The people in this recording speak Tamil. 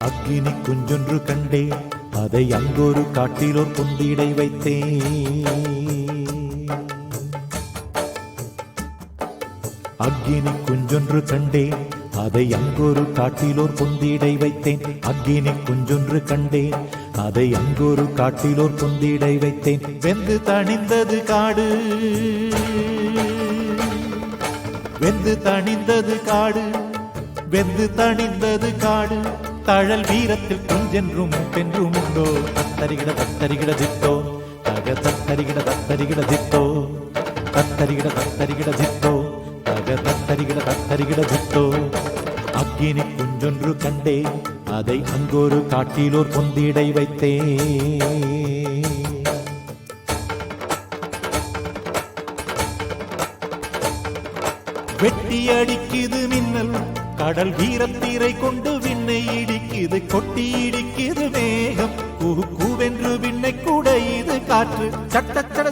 அக்கினி குஞ்சொன்று கண்டே, அதை அங்கொரு காட்டிலோர் பொந்திடை வைத்தேன். அக்கினி குஞ்சொன்று கண்டே, அதை அங்கொரு காட்டிலோர் பொந்திடை வைத்தேன். அக்கினி குஞ்சொன்று கண்டே, அதை அங்கொரு காட்டிலோர் பொந்திடை வைத்தேன். வெந்து தணிந்தது காடு, வெந்து தணிந்தது காடு, வெந்து தணிந்தது காடு. தழல் வீரத்தில் குஞ்சென்றும் பென்றும் உண்டோ. தத்தரிகிட தத்தரிகிட தித்தோ, தக தத்தரிகிட தத்தரிகிட தித்தோ, தத்தரிகிட தத்தரிகிட தித்தோ, தக தத்தரிகிட தத்தரிகிட தித்தோ. அக்கினி குஞ்சொன்று கண்டே, அதை அங்கொரு காட்டிலோர் பொந்திடை வைத்தேன். வெட்டி அடிக்குது மின்னல், கடல் வீரத்தீரை கொண்டு விண்ணை இடிக்குது. கொட்டி இடிக்குது மேகம், கூவென்று விண்ணை கூட இது காற்று. சட்டச்சட